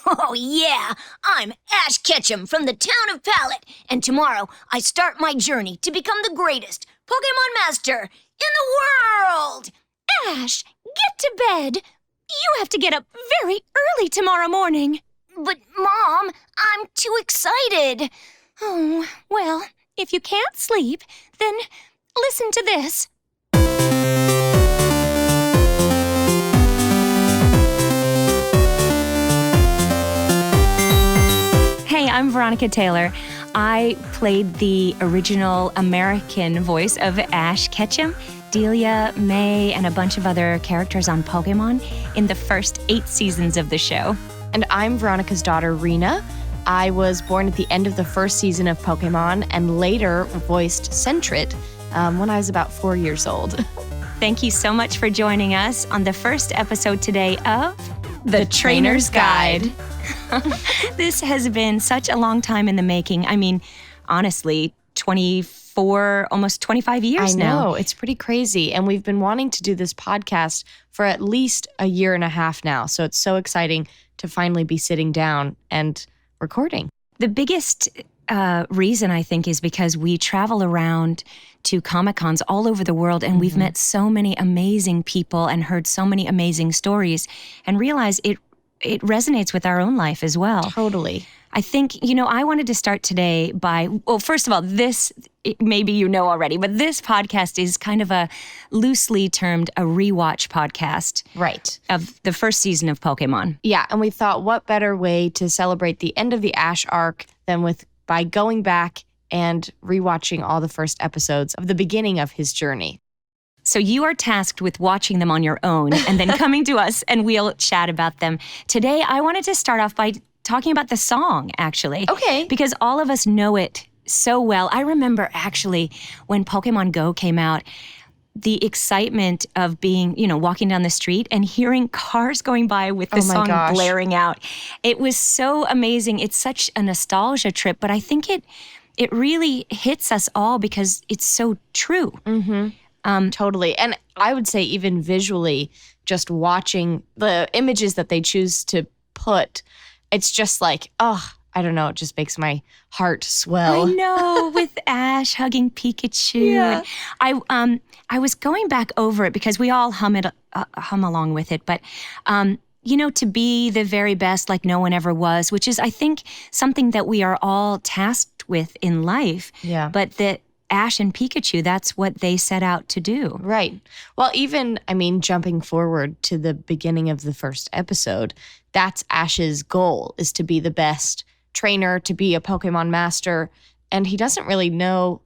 Oh, yeah! I'm Ash Ketchum from the town of Pallet, and tomorrow I start my journey to become the greatest Pokémon Master in the world! Ash, get to bed. You have to get up very early tomorrow morning. But, Mom, I'm too excited. Oh, well, if you can't sleep, then listen to this. Hey, I'm Veronica Taylor. I played the original American voice of Ash Ketchum, Delia, May, and a bunch of other characters on Pokémon in the first 8 seasons of the show. And I'm Veronica's daughter, Rena. I was born at the end of the first season of Pokémon and later voiced Sentret when I was about 4 years old. Thank you so much for joining us on the first episode today of The Trainer's Guide. This has been such a long time in the making. I mean, honestly, 24, almost 25 years now. I know, it's pretty crazy. And we've been wanting to do this podcast for at least a year and a half now. So it's so exciting to finally be sitting down and recording. The biggest reason, I think, is because we travel around to Comic-Cons all over the world, and we've met so many amazing people and heard so many amazing stories and realize it resonates with our own life as well. Totally. I think, I wanted to start today by, well, first of all, maybe you know already, but this podcast is kind of a loosely termed a rewatch podcast. Right. Of the first season of Pokémon. Yeah, and we thought what better way to celebrate the end of the Ash arc than by going back and rewatching all the first episodes of the beginning of his journey. So you are tasked with watching them on your own and then coming to us and we'll chat about them. Today, I wanted to start off by talking about the song, actually. Okay. Because all of us know it so well. I remember, actually, when Pokemon Go came out, the excitement of being, walking down the street and hearing cars going by with the song blaring out. It was so amazing. It's such a nostalgia trip, but I think it really hits us all because it's so true. Mm-hmm. Totally. And I would say even visually, just watching the images that they choose to put, it's just like, I don't know, it just makes my heart swell. I know, with Ash hugging Pikachu. Yeah. And I was going back over it because we all hum along with it, but to be the very best like no one ever was, which is, I think, something that we are all tasked with in life. Yeah. But that Ash and Pikachu, that's what they set out to do. Right. Well, even, jumping forward to the beginning of the first episode, that's Ash's goal, is to be the best trainer, to be a Pokemon master. And he doesn't really know,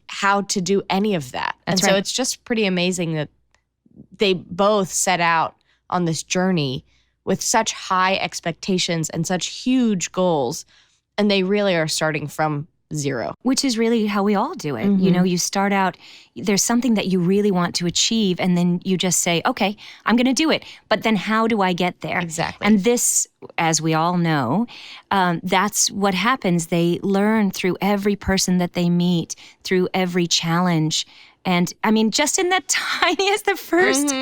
how to do any of that. And so it's just pretty amazing that they both set out on this journey with such high expectations and such huge goals. And they really are starting from zero. Which is really how we all do it. Mm-hmm. You start out, there's something that you really want to achieve, and then you just say, okay, I'm going to do it. But then how do I get there? Exactly. And this, as we all know, that's what happens. They learn through every person that they meet, through every challenge. And just in the tiniest, the first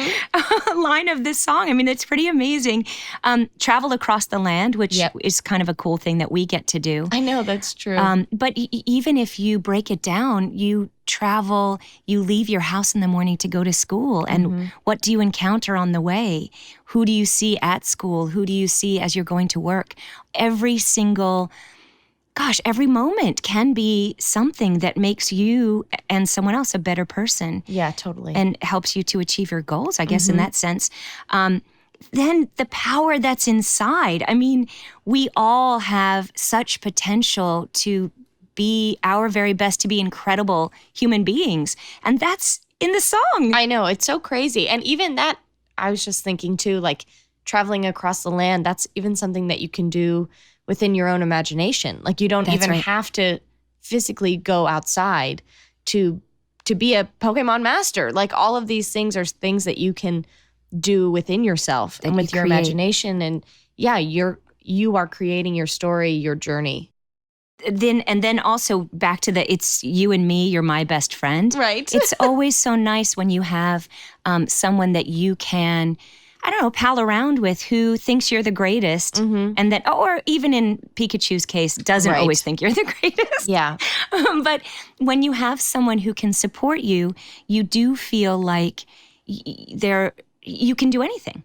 line of this song, it's pretty amazing. Travel across the land, which is kind of a cool thing that we get to do. I know, that's true. But even if you break it down, you travel, you leave your house in the morning to go to school. And what do you encounter on the way? Who do you see at school? Who do you see as you're going to work? Every moment can be something that makes you and someone else a better person. Yeah, totally. And helps you to achieve your goals, I guess, in that sense. Then the power that's inside. We all have such potential to be our very best, to be incredible human beings. And that's in the song. I know, it's so crazy. And even that, I was just thinking too, traveling across the land, that's even something that you can do within your own imagination. You don't have to physically go outside to be a Pokemon master. All of these things are things that you can do within yourself and with your imagination. And you are creating your story, your journey. Then also back to it's you and me, you're my best friend. Right. It's always so nice when you have someone that you can, I don't know, pal around with who thinks you're the greatest. And that, or even in Pikachu's case, doesn't always think you're the greatest. Yeah. But when you have someone who can support you, you do feel like you can do anything,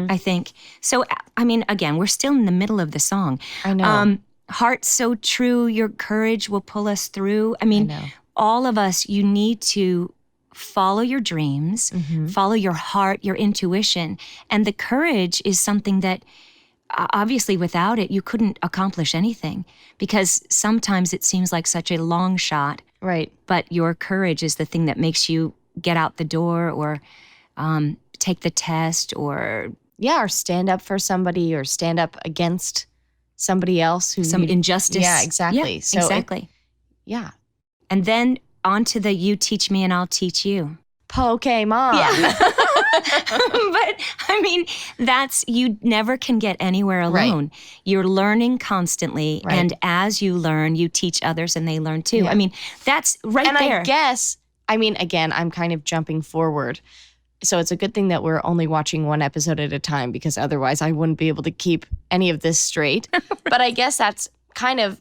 I think. So, I mean, again, we're still in the middle of the song. I know. Heart so true, your courage will pull us through. I mean, all of us, you need to follow your dreams, follow your heart, your intuition. And the courage is something that obviously without it, you couldn't accomplish anything, because sometimes it seems like such a long shot. Right. But your courage is the thing that makes you get out the door or take the test or stand up for somebody or stand up against somebody else who some injustice. Yeah, exactly. Yeah, so exactly. Yeah. And then on to the you teach me and I'll teach you. Pokemon. Yeah. But I mean, you never can get anywhere alone. Right. You're learning constantly. Right. And as you learn, you teach others and they learn too. Yeah. I mean, that's right and there. I guess, I mean, again, I'm kind of jumping forward. So it's a good thing that we're only watching one episode at a time, because otherwise I wouldn't be able to keep any of this straight. But I guess that's kind of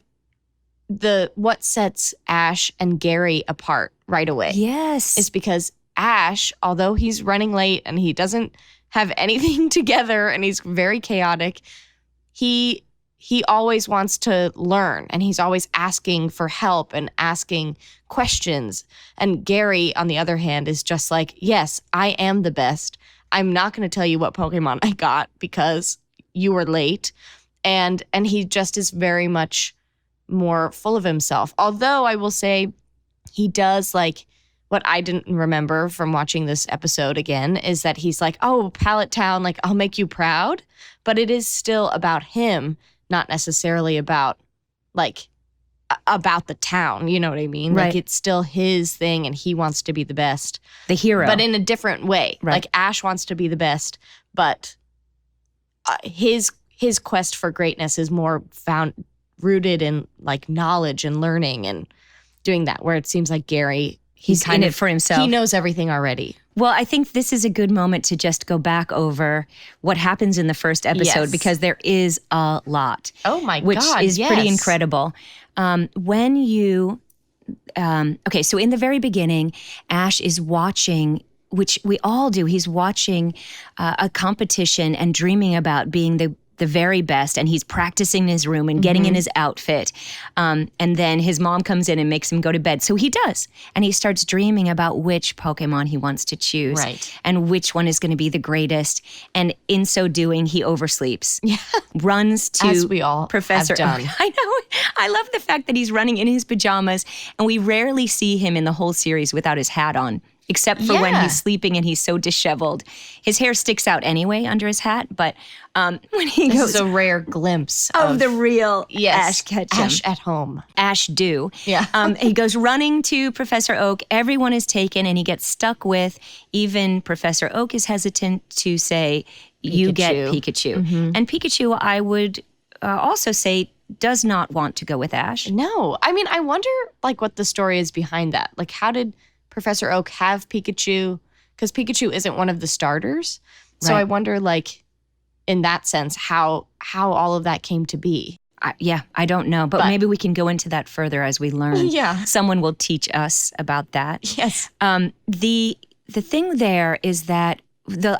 what sets Ash and Gary apart right away. Yes. Is because Ash, although he's running late and he doesn't have anything together and he's very chaotic, he always wants to learn, and he's always asking for help and asking questions. And Gary, on the other hand, is just like, yes, I am the best. I'm not going to tell you what Pokemon I got because you were late. And he just is very much more full of himself. Although I will say he does, like, what I didn't remember from watching this episode again is that he's like, oh, Pallet Town, like, I'll make you proud. But it is still about him, not necessarily about, like, about the town. You know what I mean? Right. Like, it's still his thing and he wants to be the best. The hero. But in a different way. Right. Like, Ash wants to be the best, but his quest for greatness is more rooted in, like, knowledge and learning and doing that, where it seems like Gary, he's in it for himself. He knows everything already. Well, I think this is a good moment to just go back over what happens in the first episode, Yes. because there is a lot. Oh my which God, is pretty yes. incredible. When you, okay, so in the very beginning, Ash is watching, which we all do, he's watching a competition and dreaming about being the very best, and he's practicing in his room and getting in his outfit. And then his mom comes in and makes him go to bed. So he does. And he starts dreaming about which Pokemon he wants to choose. Right. And which one is going to be the greatest. And in so doing, he oversleeps. Yeah. Runs to As we all Professor have done. Oak. I know. I love the fact that he's running in his pajamas, and we rarely see him in the whole series without his hat on. Except for when Yeah. he's sleeping and he's so disheveled. His hair sticks out anyway under his hat, but when he This goes is a rare glimpse of the real yes, Ash Ketchum. Ash at home. Ash do. Yeah. He goes running to Professor Oak. Everyone is taken, and he gets stuck with, even Professor Oak is hesitant to say, you get Pikachu. And Pikachu, I would also say, does not want to go with Ash. No. I mean, I wonder, like, what the story is behind that. Like, how did Professor Oak have Pikachu? Because Pikachu isn't one of the starters. So Right. I wonder, like, in that sense, how all of that came to be. I don't know, but maybe we can go into that further as we learn. Yeah. Someone will teach us about that. Yes. The thing there is that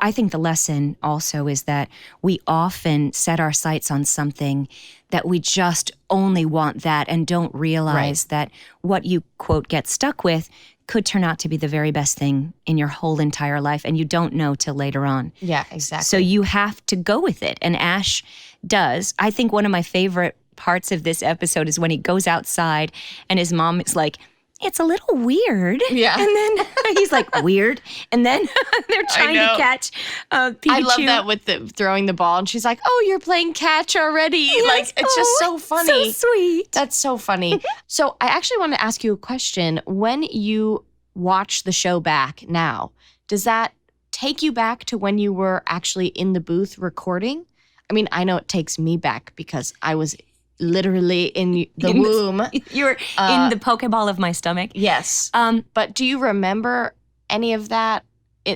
I think the lesson also is that we often set our sights on something that we just only want that, and don't realize that what you, quote, get stuck with could turn out to be the very best thing in your whole entire life, and you don't know till later on. Yeah, exactly. So you have to go with it, and Ash does. I think one of my favorite parts of this episode is when he goes outside and his mom is like, it's a little weird. Yeah. And then he's like, weird. And then they're trying to know. catch Pikachu. I love that with the throwing the ball, and she's like, "Oh, you're playing catch already!" Yes. Like, it's just so funny. So sweet. That's so funny. So I actually want to ask you a question. When you watch the show back now, does that take you back to when you were actually in the booth recording? I mean, I know it takes me back because I was literally in the womb. You're in the Pokeball of my stomach. Yes. But do you remember any of that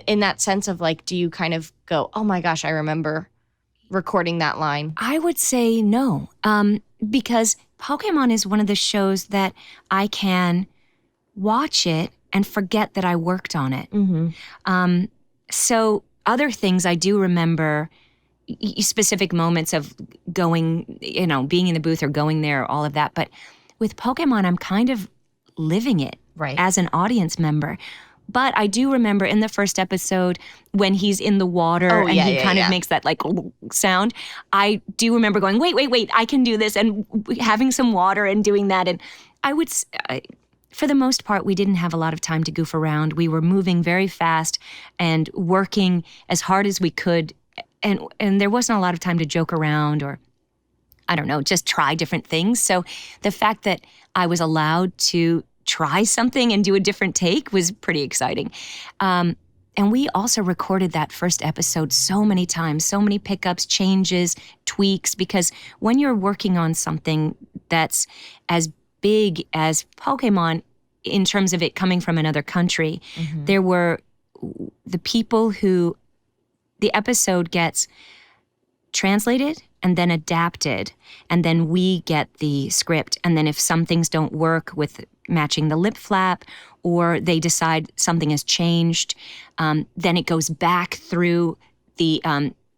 in that sense of like, do you kind of go, oh my gosh, I remember recording that line? I would say no, because Pokemon is one of the shows that I can watch it and forget that I worked on it. Mm-hmm. So other things I do remember, specific moments of going, being in the booth or going there, all of that. But with Pokemon, I'm kind of living it as an audience member. But I do remember in the first episode when he's in the water and he kind of makes that like sound. I do remember going, wait, I can do this, and having some water and doing that. And I would, for the most part, we didn't have a lot of time to goof around. We were moving very fast and working as hard as we could. And there wasn't a lot of time to joke around or, I don't know, just try different things. So the fact that I was allowed to try something and do a different take was pretty exciting. And we also recorded that first episode so many times, so many pickups, changes, tweaks, because when you're working on something that's as big as Pokemon in terms of it coming from another country, there were the people who the episode gets translated and then adapted, and then we get the script. And then if some things don't work with matching the lip flap, or they decide something has changed, then it goes back through the,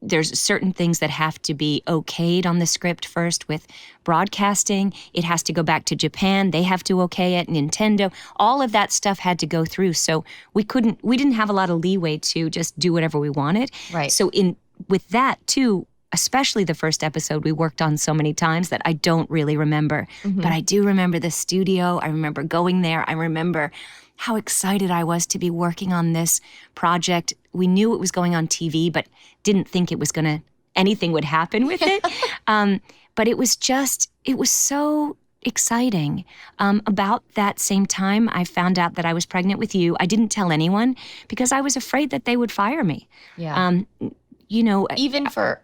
there's certain things that have to be okayed on the script first with broadcasting. It has to go back to Japan. They have to okay it. Nintendo, all of that stuff had to go through. So we didn't have a lot of leeway to just do whatever we wanted. Right. So with that too, especially the first episode, we worked on so many times that I don't really remember. But I do remember the studio. I remember going there. I remember how excited I was to be working on this project. We knew it was going on TV, but didn't think anything would happen with it. But it was so exciting. About that same time, I found out that I was pregnant with you. I didn't tell anyone because I was afraid that they would fire me. Yeah. Even for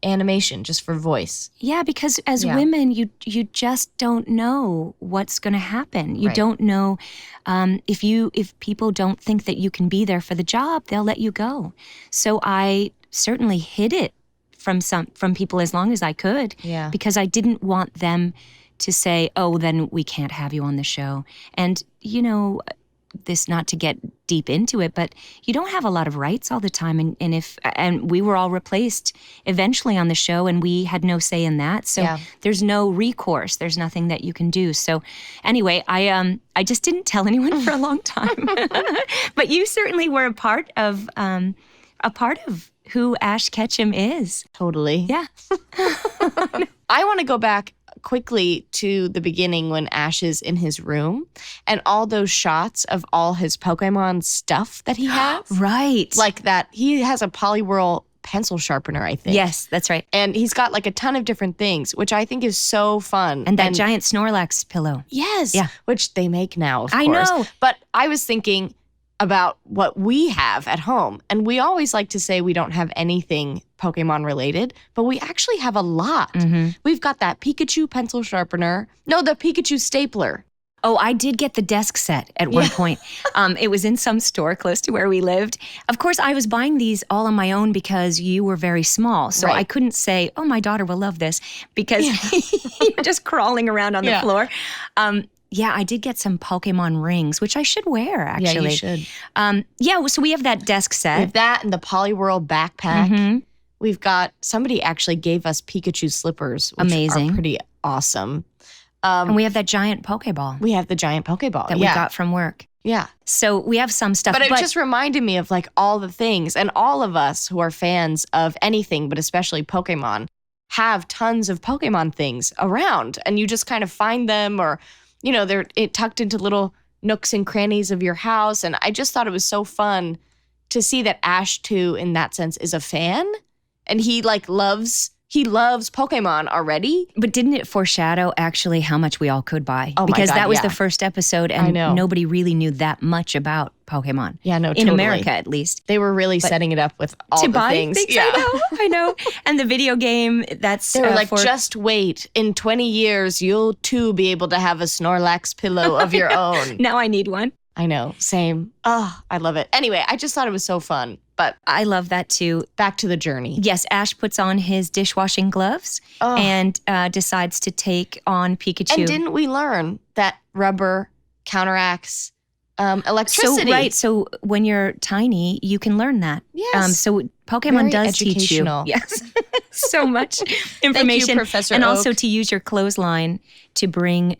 animation, just for voice. Yeah, because as women, you just don't know what's going to happen. You don't know if people don't think that you can be there for the job, they'll let you go. So I certainly hid it from people as long as I could, because I didn't want them to say, "Oh, then we can't have you on the show." And this, not to get deep into it, but you don't have a lot of rights all the time. And we were all replaced eventually on the show, and we had no say in that. So there's no recourse. There's nothing that you can do. So anyway, I just didn't tell anyone for a long time. But you certainly were a part of who Ash Ketchum is. Totally. Yeah. I want to go back quickly to the beginning when Ash is in his room and all those shots of all his Pokemon stuff that he has. Right. Like that. He has a Poliwhirl pencil sharpener, I think. Yes, that's right. And he's got like a ton of different things, which I think is so fun. And that giant Snorlax pillow. Yes. Yeah. Which they make now, of course. I know. But I was thinking about what we have at home. And we always like to say we don't have anything Pokemon related, but we actually have a lot. We've got that Pikachu pencil sharpener. No, the Pikachu stapler. Oh, I did get the desk set at one point. It was in some store close to where we lived. Of course, I was buying these all on my own because you were very small. So I couldn't say, "Oh, my daughter will love this," because you're just crawling around on the floor. Yeah, I did get some Pokemon rings, which I should wear, actually. Yeah, you should. So we have that desk set. We have that and the Poliwhirl backpack. We've got, somebody actually gave us Pikachu slippers, which Amazing. are pretty awesome. And we have that giant Pokeball. We have the giant Pokeball. That we got from work. Yeah. So we have some stuff. But it just reminded me of like all the things, and all of us who are fans of anything, but especially Pokemon, have tons of Pokemon things around, and you just kind of find them, or they're tucked into little nooks and crannies of your house. And I just thought it was so fun to see that Ash, too, in that sense, is a fan. And he loves Pokemon already. But didn't it foreshadow actually how much we all could buy? Oh my because God, that was the first episode, and nobody really knew that much about Pokemon. Yeah, no, in America at least. They were really setting it up with all the things. Yeah. I know. And the video game, they were like, just wait. In 20 years, you'll too be able to have a Snorlax pillow of your own. Now I need one. I know. Same. Oh, I love it. Anyway, I just thought it was so fun. But I love that too. back to the journey. Yes, Ash puts on his dishwashing gloves Oh. and decides to take on Pikachu. And didn't we learn that rubber counteracts electricity? So when you're tiny, you can learn that. Yes. So Pokemon Very does teach you. educational. Yes. So much information. Thank you, Professor And Oak. also to use your clothesline to bring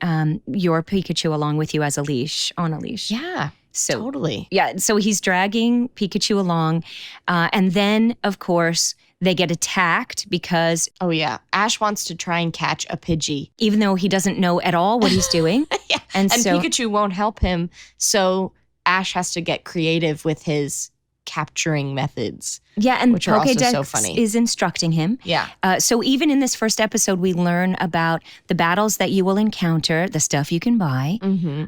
your Pikachu along with you as a leash, on a leash. Yeah, So totally. yeah, so he's dragging Pikachu along. And then, of course, they get attacked because Oh, yeah. Ash wants to try and catch a Pidgey. even though he doesn't know at all what he's doing. Yeah. And And so Pikachu won't help him. So Ash has to get creative with his capturing methods. yeah, and which are also Pokédex so funny. is instructing him. Yeah. So even in this first episode, we learn about the battles that you will encounter, the stuff you can buy, Mm-hmm.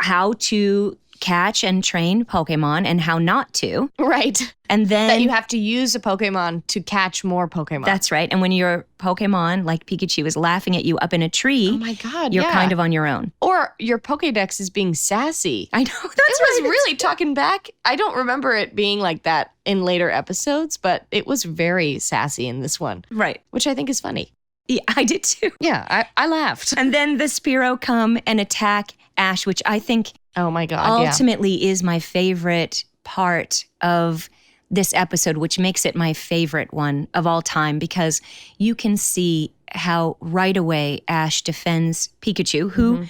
how to catch and train Pokemon, and how not to. Right. And then That you have to use a Pokemon to catch more Pokemon. that's right. And when your Pokemon, like Pikachu, is laughing at you up in a tree, oh my God. you're yeah. kind of on your own. Or your Pokédex is being sassy. I know. That's It was right. really talking back. I don't remember it being like that in later episodes, but it was very sassy in this one, Right. which I think is funny. Yeah, I did too. Yeah, I laughed. And then the Spearow come and attack Ash, which I think Oh my God, yeah. ultimately is my favorite part of this episode, which makes it my favorite one of all time, because you can see how right away Ash defends Pikachu, who,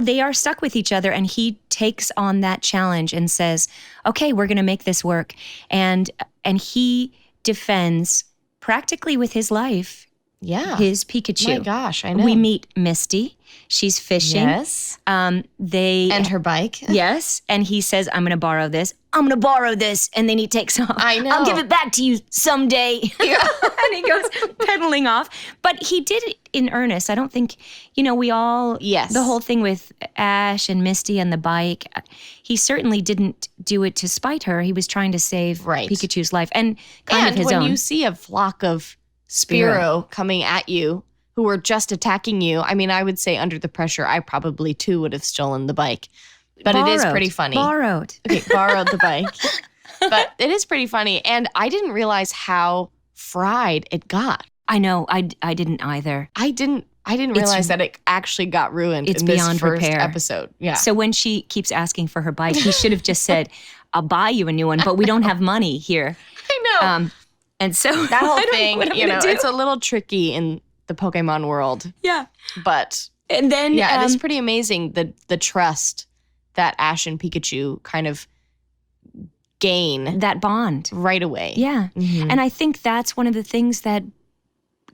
they are stuck with each other, and he takes on that challenge and says, okay, we're going to make this work. And he defends practically with his life Yeah. his Pikachu. My gosh, I know. We meet Misty. She's fishing. Yes. They And her bike. yes, and he says, "I'm going to borrow this. I'm going to borrow this," and then he takes off. I know. I'll give it back to you someday. And he goes pedaling off. But he did it in earnest. I don't think, we all, Yes. the whole thing with Ash and Misty and the bike, he certainly didn't do it to spite her. He was trying to save Right. Pikachu's life and kind And of his when own. you see a flock of Spearow coming at you who were just attacking you, I mean, I would say under the pressure, I probably too would have stolen the bike. But it is Borrowed. pretty funny. Borrowed. Okay, borrowed the bike. But it is pretty funny. And I didn't realize how fried it got. I know. I didn't either. I didn't realize that it actually got ruined It's in this beyond first repair. episode. Yeah. So when she keeps asking for her bike, he should have just said, "I'll buy you a new one, but we don't have money here." I know. And so that whole I don't know thing, what I'm gonna do. it's a little tricky in the Pokemon world. yeah. But And then yeah, it is pretty amazing the trust that Ash and Pikachu kind of gain that bond. right away. Yeah. Mhm. And I think that's one of the things that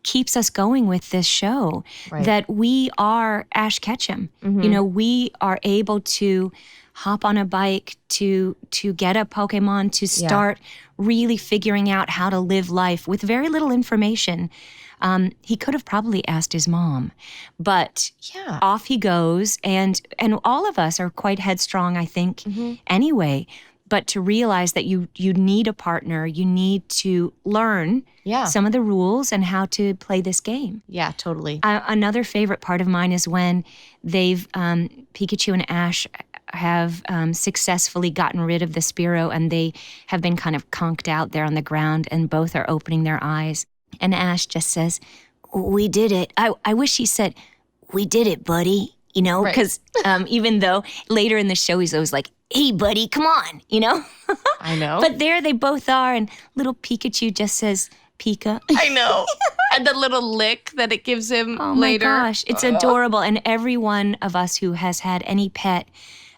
keeps us going with this show, Right. that we are Ash Ketchum. Mhm. We are able to hop on a bike, to get a Pokemon, to start really figuring out how to live life with very little information. He could have probably asked his mom, but Yeah. off he goes. And all of us are quite headstrong, I think, Mhm. anyway. But to realize that you need a partner, you need to learn Yeah. some of the rules and how to play this game. Yeah, totally. Another favorite part of mine is when they've Pikachu and Ash have successfully gotten rid of the Spearow, and they have been kind of conked out there on the ground, and both are opening their eyes. And Ash just says, "We did it." I wish he said, "We did it, buddy." Right. Because even though later in the show he's always like, "Hey, buddy, come on," I know. But there they both are, and little Pikachu just says, "Pika." I know. And the little lick that it gives him Oh later. my gosh, it's adorable. And every one of us who has had any pet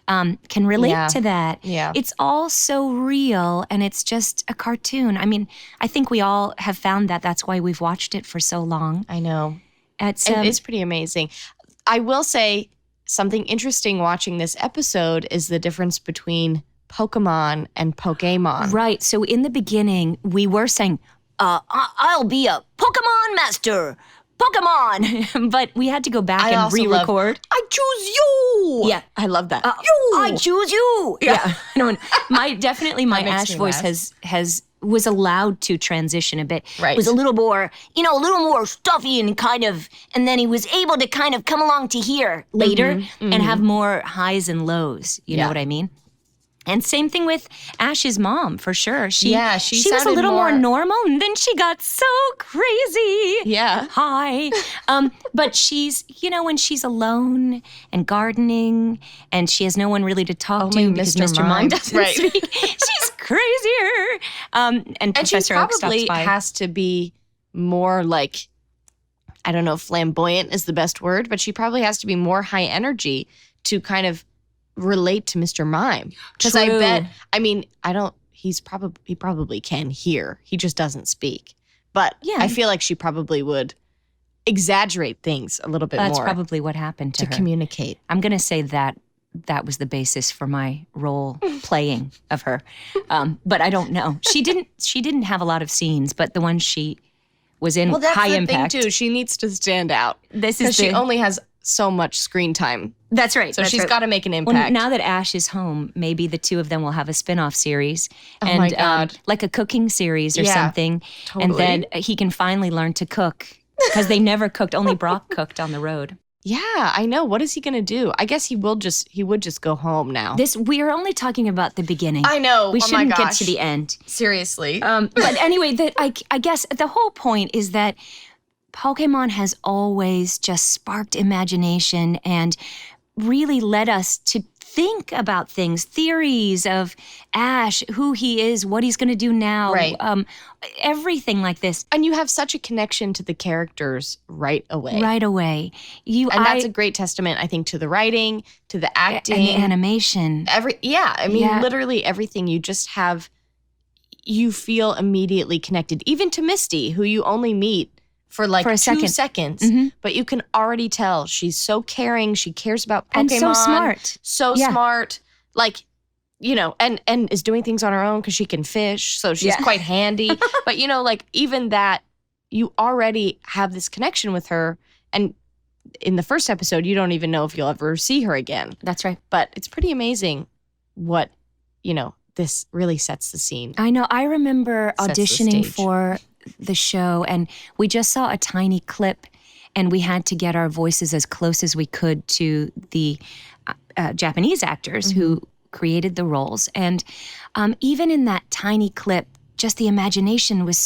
can relate Yeah. to that. Yeah. It's all so real, and it's just a cartoon. I mean, I think we all have found that. That's why we've watched it for so long. I know. It's It's pretty amazing. I will say something interesting watching this episode is the difference between Pokemon and Pokemon. right. So in the beginning, we were saying, I'll be a Pokemon master. Pokemon. but we had to go back I and also love- re-record. I choose you. Yeah. I love that. I choose you. Yeah, no, my That makes Ash me voice laugh. has was allowed to transition a bit. Right. Was a little more, a little more stuffy and and then he was able to kind of come along to here later and have more highs and lows. You know what I mean? And same thing with Ash's mom, for sure. She was a sounded little more normal, and then she got so crazy. Yeah. Hi. But she's, when she's alone and gardening, and she has no one really to talk to because Mr. Mime doesn't speak, she's crazier. And Professor Oak stops by. And she probably has to be more like, I don't know if flamboyant is the best word, but she probably has to be more high energy to kind of relate to Mr. Mime. Because I bet, he probably can hear. He just doesn't speak. But I feel like she probably would exaggerate things a little bit more. That's probably what happened to her. To communicate. I'm going to say that was the basis for my role playing of her. But I don't know. She didn't have a lot of scenes, but the ones she was in, high impact. Well, that's the thing, too. She needs to stand out. Because she only has so much screen time. That's right. So she's got to make an impact. Well, now that Ash is home, maybe the two of them will have a spin-off series. Oh my God. Like a cooking series or something. Totally. And then he can finally learn to cook. Because they never cooked. Only Brock cooked on the road. Yeah, I know. What is he going to do? I guess he would just go home now. We are only talking about the beginning. I know. We shouldn't get to the end. Seriously. But anyway, I guess the whole point is that Pokemon has always just sparked imagination and really led us to think about things, theories of Ash, who he is, what he's going to do now, everything like this. And you have such a connection to the characters right away. Right away. That's a great testament, I think, to the writing, to the acting. And the animation. Literally everything. You just you feel immediately connected. Even to Misty, who you only meet for like 2 seconds. Mm-hmm. But you can already tell she's so caring. She cares about Pokemon. And so smart. So smart. Like, and is doing things on her own because she can fish. So she's quite handy. But, even that, you already have this connection with her. And in the first episode, you don't even know if you'll ever see her again. That's right. But it's pretty amazing what, this really sets the scene. I know. I remember auditioning for the show, and we just saw a tiny clip, and we had to get our voices as close as we could to the Japanese actors who created the roles. And even in that tiny clip, just the imagination was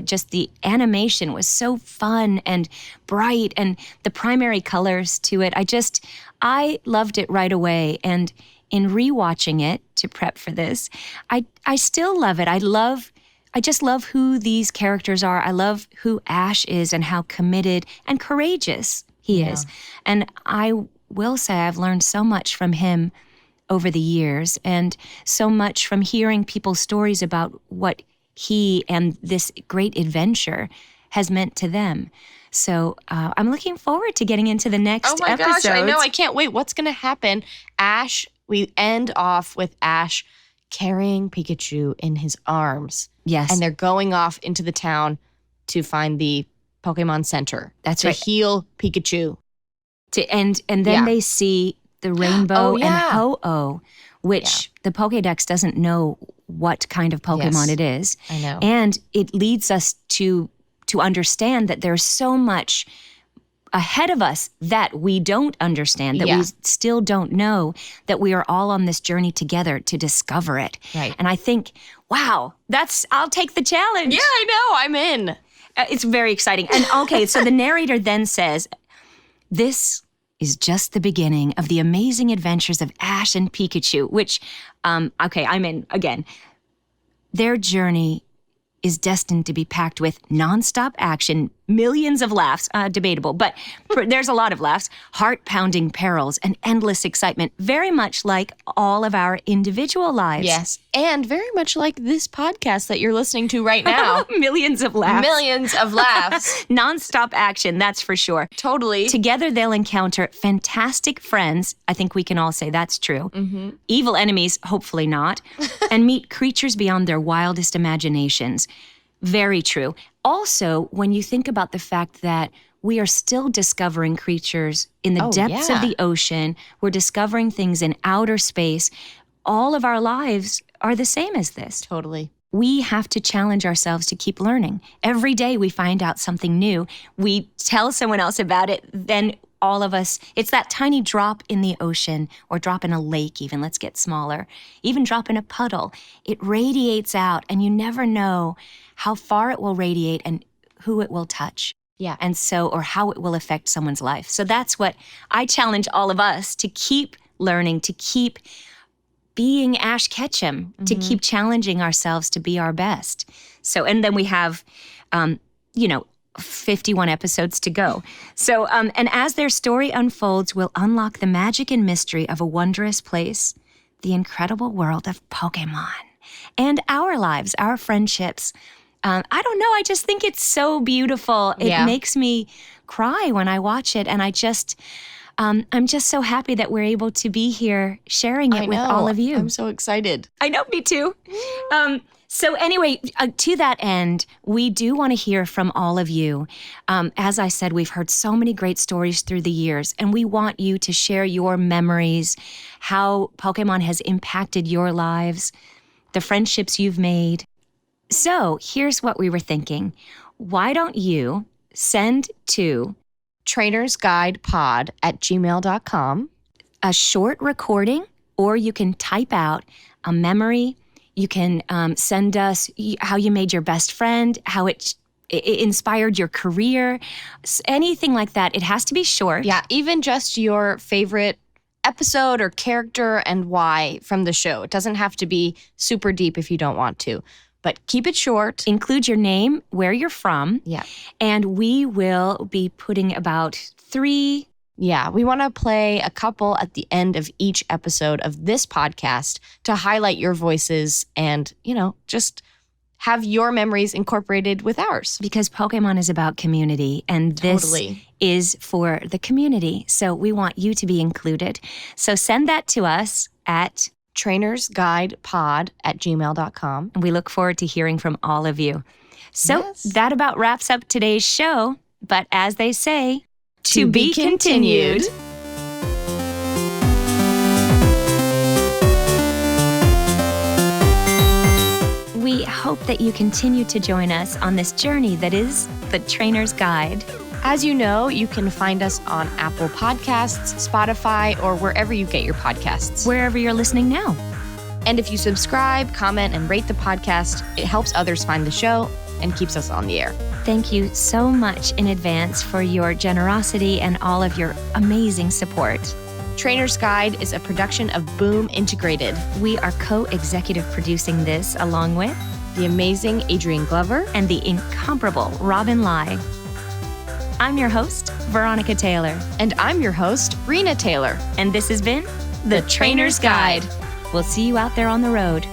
just the animation was so fun and bright, and the primary colors to it. I loved it right away. And in rewatching it to prep for this, I still love it. I just love who these characters are. I love who Ash is and how committed and courageous he is. And I will say I've learned so much from him over the years, and so much from hearing people's stories about what he and this great adventure has meant to them. So I'm looking forward to getting into the next episodes. Oh my gosh, I know. I can't wait. What's going to happen? We end off with Ash carrying Pikachu in his arms. Yes. And they're going off into the town to find the Pokemon Center. That's to right. heal Pikachu. And then they see the rainbow and Ho-Oh, which the Pokédex doesn't know what kind of Pokemon it is. I know. And it leads us to understand that there's so much ahead of us that we don't understand, that we still don't know, that we are all on this journey together to discover it. Right. And I think, wow, I'll take the challenge. Yeah, I know. I'm in. It's very exciting. And okay, so the narrator then says, this is just the beginning of the amazing adventures of Ash and Pikachu, which, I'm in again. Their journey is destined to be packed with nonstop action, millions of laughs, debatable, but there's a lot of laughs, heart-pounding perils, and endless excitement, very much like all of our individual lives. Yes, and very much like this podcast that you're listening to right now. Millions of laughs. Millions of laughs. Nonstop action, that's for sure. Totally. Together, they'll encounter fantastic friends. I think we can all say that's true. Mm-hmm. Evil enemies, hopefully not. And meet creatures beyond their wildest imaginations. Very true. Also, when you think about the fact that we are still discovering creatures in the depths of the ocean, we're discovering things in outer space, all of our lives are the same as this. Totally. we have to challenge ourselves to keep learning. Every day we find out something new. We tell someone else about it, then all of us, it's that tiny drop in the ocean or drop in a lake even, let's get smaller, even drop in a puddle. It radiates out and you never know how far it will radiate and who it will touch. Yeah. And so, or how it will affect someone's life. So that's what I challenge all of us to keep learning, to keep being Ash Ketchum, to keep challenging ourselves to be our best. So, and then we have, 51 episodes to go. So, and as their story unfolds, we'll unlock the magic and mystery of a wondrous place, the incredible world of Pokémon, and our lives, our friendships. I don't know. I just think it's so beautiful. It makes me cry when I watch it. And I'm just so happy that we're able to be here sharing it with all of you. I'm so excited. I know, me too. So anyway, to that end, we do want to hear from all of you. As I said, we've heard so many great stories through the years, and we want you to share your memories, how Pokemon has impacted your lives, the friendships you've made. So here's what we were thinking. Why don't you send to trainersguidepod@gmail.com a short recording, or you can type out a memory. You can send us how you made your best friend, how it inspired your career, anything like that. It has to be short. Yeah, even just your favorite episode or character and why from the show. It doesn't have to be super deep if you don't want to. But keep it short. Include your name, where you're from. Yeah. And we will be putting about 3. Yeah, we want to play a couple at the end of each episode of this podcast to highlight your voices and, just have your memories incorporated with ours. Because Pokemon is about community, and this is for the community. So we want you to be included. So send that to us at trainersguidepod@gmail.com. And we look forward to hearing from all of you. So that about wraps up today's show. But as they say, to be continued. We hope that you continue to join us on this journey that is the Trainer's Guide. As you know, you can find us on Apple Podcasts, Spotify, or wherever you get your podcasts. Wherever you're listening now. And if you subscribe, comment, and rate the podcast, it helps others find the show and keeps us on the air. Thank you so much in advance for your generosity and all of your amazing support. Trainer's Guide is a production of Boom Integrated. We are co-executive producing this along with the amazing Adrian Glover and the incomparable Robin Lai. I'm your host, Veronica Taylor. And I'm your host, Rena Taylor. And this has been The Trainer's Guide. We'll see you out there on the road.